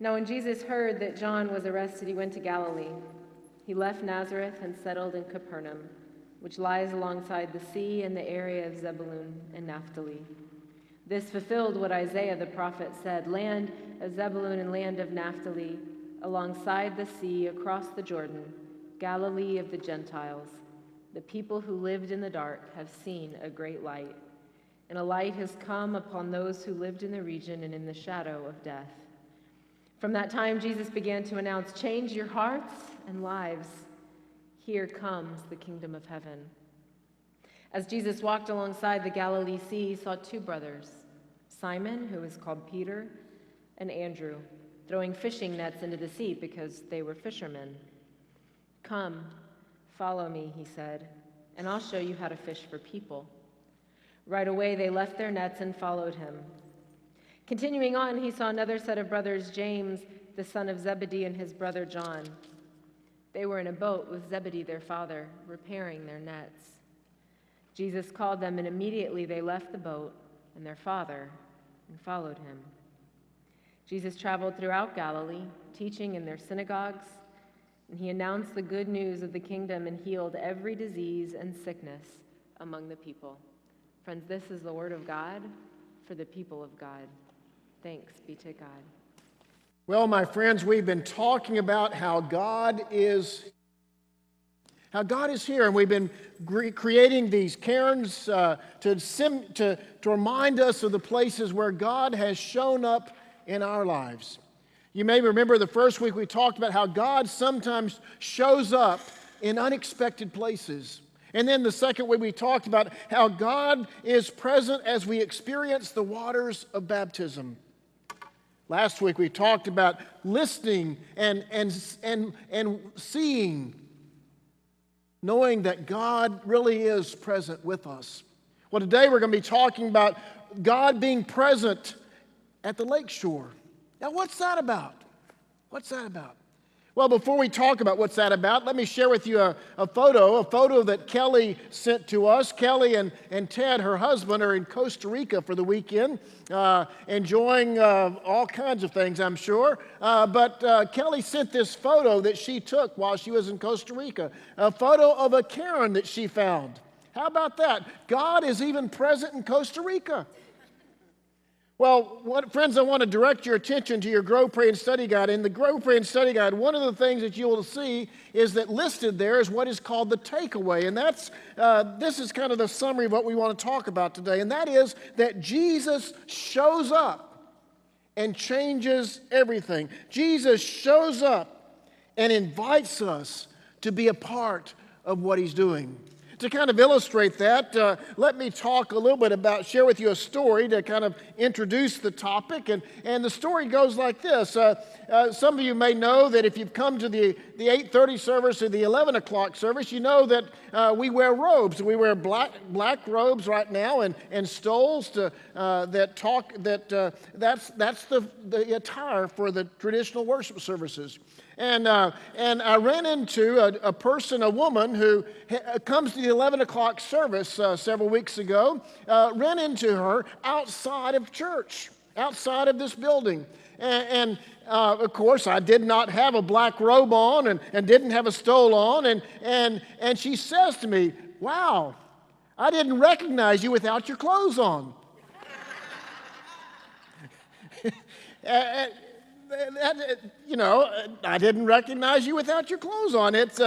Now when Jesus heard that John was arrested, he went to Galilee. He left Nazareth and settled in Capernaum, which lies alongside the sea in the area of Zebulun and Naphtali. This fulfilled what Isaiah the prophet said, "Land of Zebulun and land of Naphtali, alongside the sea, across the Jordan, Galilee of the Gentiles. The people who lived in the dark have seen a great light, and a light has come upon those who lived in the region and in the shadow of death." From that time, Jesus began to announce, "Change your hearts and lives. Here comes the kingdom of heaven." As Jesus walked alongside the Galilee Sea, he saw two brothers, Simon, who is called Peter, and Andrew, throwing fishing nets into the sea because they were fishermen. "Come, follow me," he said, "and I'll show you how to fish for people." Right away, they left their nets and followed him. Continuing on, he saw another set of brothers, James, the son of Zebedee, and his brother John. They were in a boat with Zebedee, their father, repairing their nets. Jesus called them, and immediately they left the boat and their father and followed him. Jesus traveled throughout Galilee, teaching in their synagogues, and he announced the good news of the kingdom and healed every disease and sickness among the people. Friends, this is the word of God for the people of God. Thanks be to God. Well, my friends, we've been talking about how God is here, and we've been creating these cairns to remind us of the places where God has shown up in our lives. You may remember the first week we talked about how God sometimes shows up in unexpected places. And then the second week we talked about how God is present as we experience the waters of baptism. Last week we talked about listening and seeing, knowing that God really is present with us. Well, today we're going to be talking about God being present at the lakeshore. Now, what's that about? What's that about? Well, before we talk about what's that about, let me share with you a photo that Kelly sent to us. Kelly and Ted, her husband, are in Costa Rica for the weekend, enjoying all kinds of things, I'm sure. But Kelly sent this photo that she took while she was in Costa Rica, a photo of a cairn that she found. How about that? God is even present in Costa Rica. Well, friends, I want to direct your attention to your Grow, Pray, and Study Guide. In the Grow, Pray, and Study Guide, one of the things that you will see is that listed there is what is called the takeaway. And this is kind of the summary of what we want to talk about today. And that is that Jesus shows up and changes everything. Jesus shows up and invites us to be a part of what he's doing. To kind of illustrate that, let me talk a little bit share with you a story to kind of introduce the topic. And the story goes like this. Some of you may know that if you've come to the 8:30 service or the 11 o'clock service, you know that we wear robes. We wear black robes right now and stoles that's the attire for the traditional worship services. And I ran into a woman who comes to the 11 o'clock service several weeks ago. Ran into her outside of church, outside of this building. And of course, I did not have a black robe on and didn't have a stole on. And she says to me, "Wow, I didn't recognize you without your clothes on." I didn't recognize you without your clothes on. It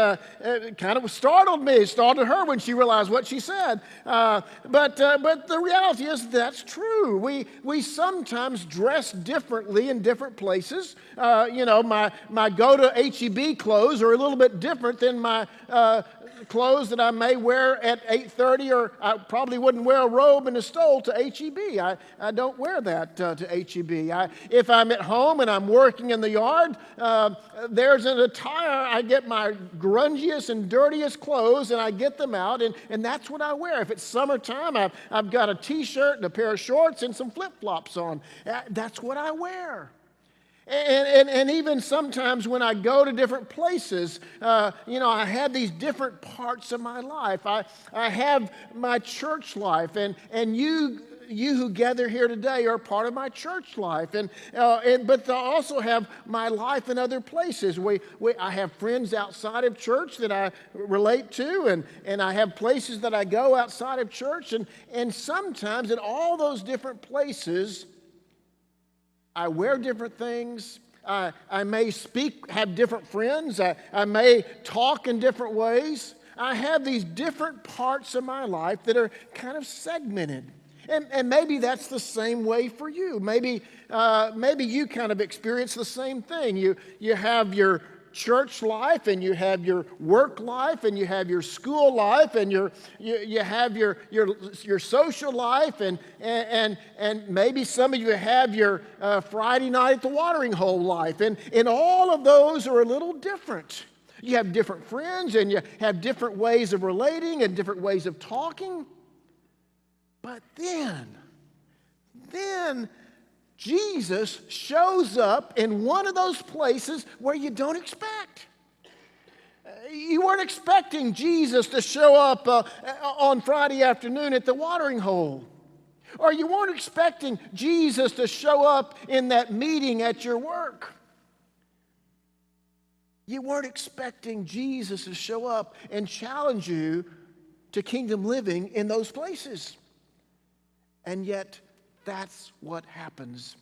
kind of startled me. It startled her when she realized what she said. But the reality is that's true. We sometimes dress differently in different places. My go-to H-E-B clothes are a little bit different than my clothes that I may wear at 8:30, or I probably wouldn't wear a robe and a stole to H-E-B. I don't wear that to H-E-B. If I'm at home and I'm working in the yard, there's an attire. I get my grungiest and dirtiest clothes and I get them out, and that's what I wear. If it's summertime, I've got a t-shirt and a pair of shorts and some flip-flops on. That's what I wear. And even sometimes when I go to different places, I have these different parts of my life. I have my church life, and you you who gather here today are part of my church life, but I also have my life in other places. I have friends outside of church that I relate to, and I have places that I go outside of church, and sometimes in all those different places, I wear different things. I may have different friends. I may talk in different ways. I have these different parts of my life that are kind of segmented. And maybe that's the same way for you. Maybe you kind of experience the same thing. You have your church life, and you have your work life, and you have your school life, and you have your social life, and maybe some of you have your Friday night at the watering hole life, and all of those are a little different. You have different friends, and you have different ways of relating and different ways of talking. But then Jesus shows up in one of those places where you don't expect. You weren't expecting Jesus to show up on Friday afternoon at the watering hole. Or you weren't expecting Jesus to show up in that meeting at your work. You weren't expecting Jesus to show up and challenge you to kingdom living in those places. And yet, that's what happens.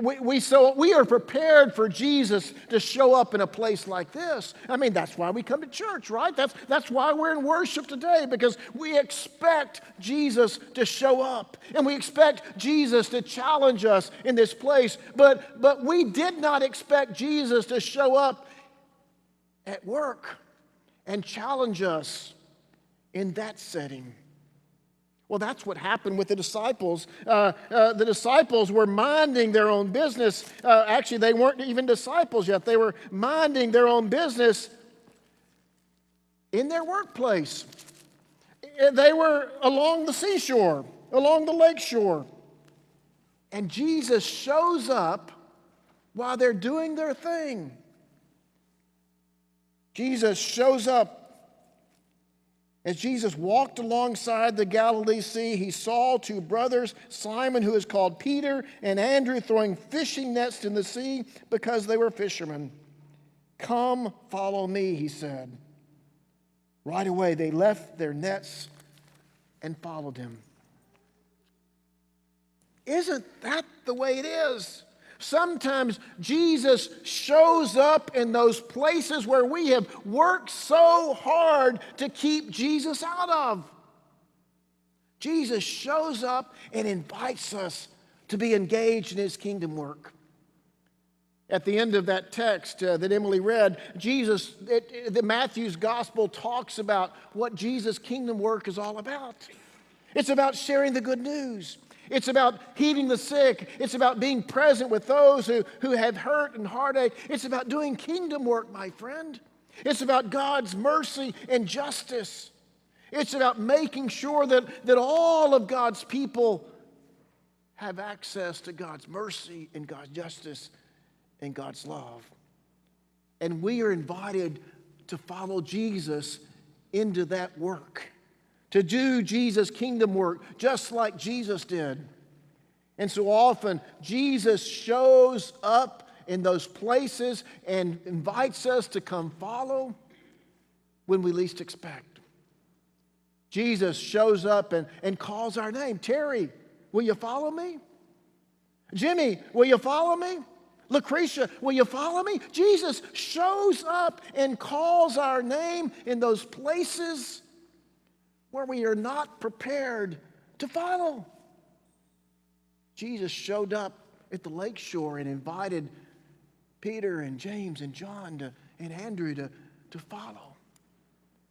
We are prepared for Jesus to show up in a place like this. I mean, that's why we come to church, right? That's why we're in worship today, because we expect Jesus to show up, and we expect Jesus to challenge us in this place. But we did not expect Jesus to show up at work and challenge us in that setting. Well, that's what happened with the disciples. The disciples were minding their own business. Actually, they weren't even disciples yet. They were minding their own business in their workplace. They were along the seashore, along the lake shore. And Jesus shows up while they're doing their thing. Jesus shows up. As Jesus walked alongside the Galilee Sea, he saw two brothers, Simon, who is called Peter, and Andrew, throwing fishing nets in the sea because they were fishermen. "Come, follow me," he said. Right away, they left their nets and followed him. Isn't that the way it is? Sometimes Jesus shows up in those places where we have worked so hard to keep Jesus out of. Jesus shows up and invites us to be engaged in his kingdom work. At the end of that text that Emily read, Matthew's gospel talks about what Jesus' kingdom work is all about. It's about sharing the good news. It's about healing the sick. It's about being present with those who have hurt and heartache. It's about doing kingdom work, my friend. It's about God's mercy and justice. It's about making sure that all of God's people have access to God's mercy and God's justice and God's love. And we are invited to follow Jesus into that work, to do Jesus' kingdom work just like Jesus did. And so often, Jesus shows up in those places and invites us to come follow when we least expect. Jesus shows up and calls our name. "Terry, will you follow me? Jimmy, will you follow me? Lucretia, will you follow me?" Jesus shows up and calls our name in those places where we are not prepared to follow. Jesus showed up at the lake shore and invited Peter and James and John and Andrew to follow.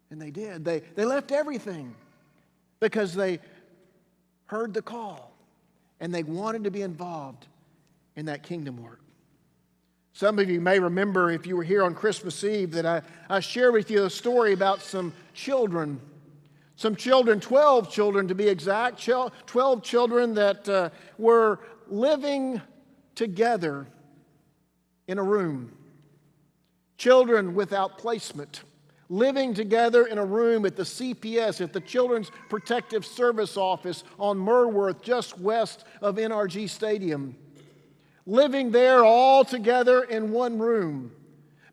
And they did. They left everything because they heard the call and they wanted to be involved in that kingdom work. Some of you may remember, if you were here on Christmas Eve, that I shared with you a story about some children. Some children, 12 children to be exact, 12 children that were living together in a room. Children without placement, living together in a room at the CPS, at the Children's Protective Service Office on Merworth, just west of NRG Stadium. Living there all together in one room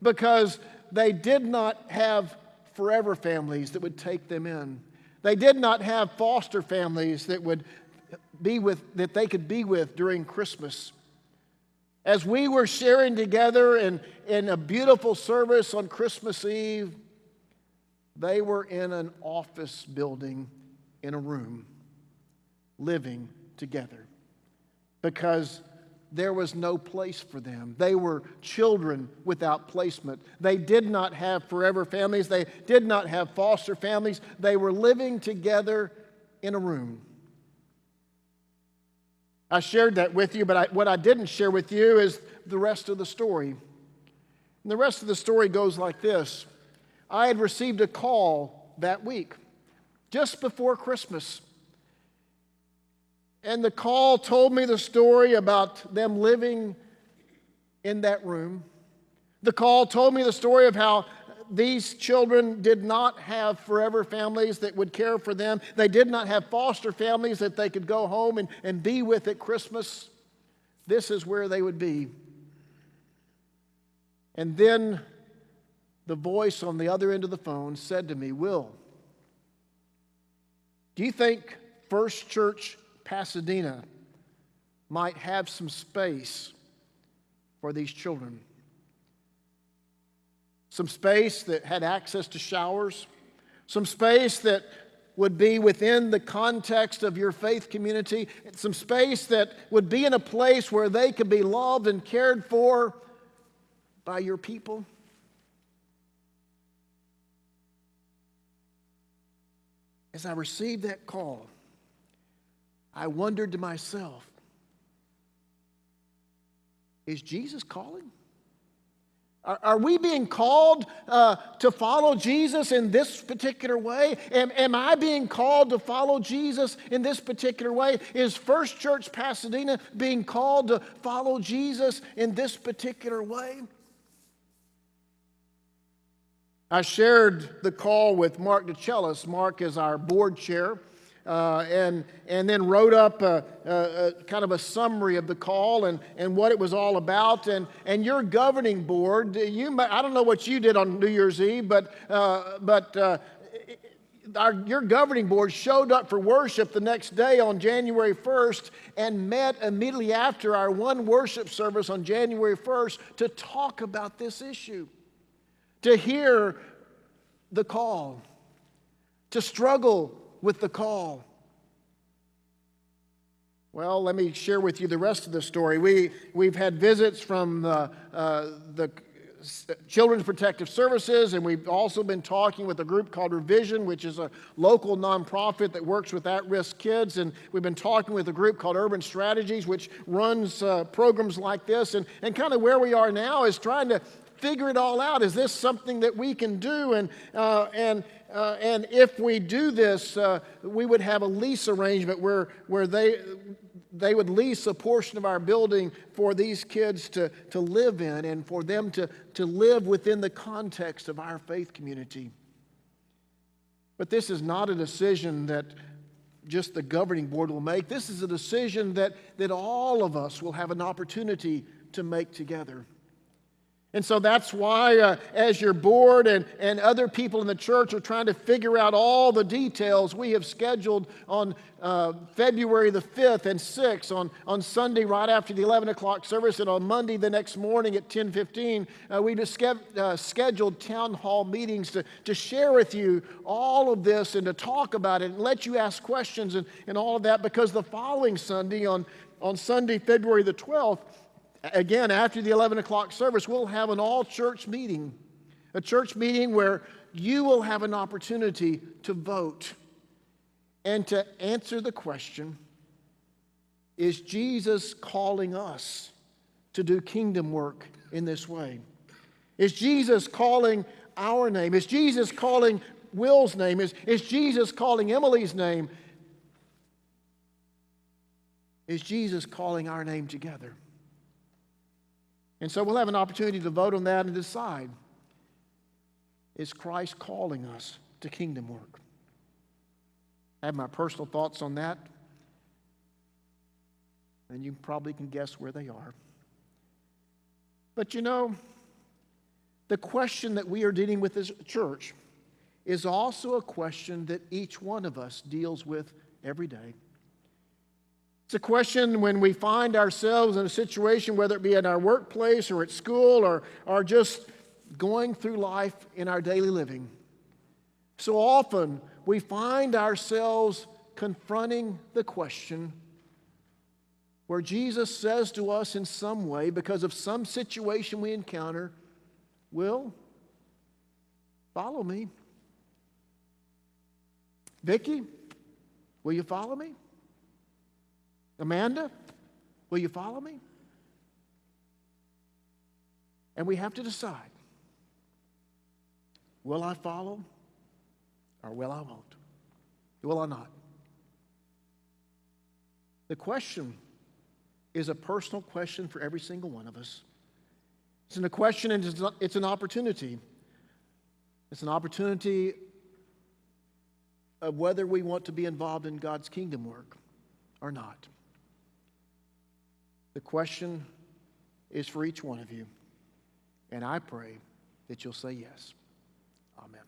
because they did not have forever families that would take them in. They did not have foster families that they could be with during Christmas. As we were sharing together in a beautiful service on Christmas Eve, they were in an office building in a room, living together, because there was no place for them. They were children without placement. They did not have forever families. They did not have foster families. They were living together in a room. I shared that with you, but what I didn't share with you is the rest of the story. And the rest of the story goes like this. I had received a call that week, just before Christmas. And the call told me the story about them living in that room. The call told me the story of how these children did not have forever families that would care for them. They did not have foster families that they could go home and be with at Christmas. This is where they would be. And then the voice on the other end of the phone said to me, Will, do you think First Church Pasadena might have some space for these children? Some space that had access to showers, some space that would be within the context of your faith community, some space that would be in a place where they could be loved and cared for by your people? As I received that call, I wondered to myself, is Jesus calling? Are we being called to follow Jesus in this particular way? Am I being called to follow Jesus in this particular way? Is First Church Pasadena being called to follow Jesus in this particular way? I shared the call with Mark DeCellis. Mark is our board chair. And then wrote up a kind of a summary of the call and what it was all about. And your governing board, I don't know what you did on New Year's Eve, but your governing board showed up for worship the next day on January 1st and met immediately after our one worship service on January 1st to talk about this issue, to hear the call, to struggle with the call. Well, let me share with you the rest of the story. We've had visits from the Children's Protective Services, and we've also been talking with a group called Revision, which is a local nonprofit that works with at-risk kids, and we've been talking with a group called Urban Strategies, which runs programs like this, and kind of where we are now is trying to figure it all out. Is this something that we can do? And if we do this, we would have a lease arrangement where they would lease a portion of our building for these kids to live in and for them to live within the context of our faith community. But this is not a decision that just the governing board will make. This is a decision that all of us will have an opportunity to make together. And so that's why as your board and other people in the church are trying to figure out all the details, we have scheduled on February the 5th and 6th, on Sunday right after the 11 o'clock service, and on Monday the next morning at 10:15, we just scheduled town hall meetings to share with you all of this and to talk about it and let you ask questions and all of that, because the following Sunday, on Sunday, February the 12th, again, after the 11 o'clock service, we'll have an all-church meeting, a church meeting where you will have an opportunity to vote and to answer the question, is Jesus calling us to do kingdom work in this way? Is Jesus calling our name? Is Jesus calling Will's name? Is Jesus calling Emily's name? Is Jesus calling our name together? And so we'll have an opportunity to vote on that and decide. Is Christ calling us to kingdom work? I have my personal thoughts on that, and you probably can guess where they are. But you know, the question that we are dealing with as a church is also a question that each one of us deals with every day. It's a question when we find ourselves in a situation, whether it be in our workplace or at school or just going through life in our daily living. So often we find ourselves confronting the question where Jesus says to us in some way, because of some situation we encounter, "Will, follow me." Vicki, will you follow me? Amanda, will you follow me? And we have to decide, will I follow or will I won't? Will I not? The question is a personal question for every single one of us. It's a question and it's an opportunity. It's an opportunity of whether we want to be involved in God's kingdom work or not. The question is for each one of you, and I pray that you'll say yes. Amen.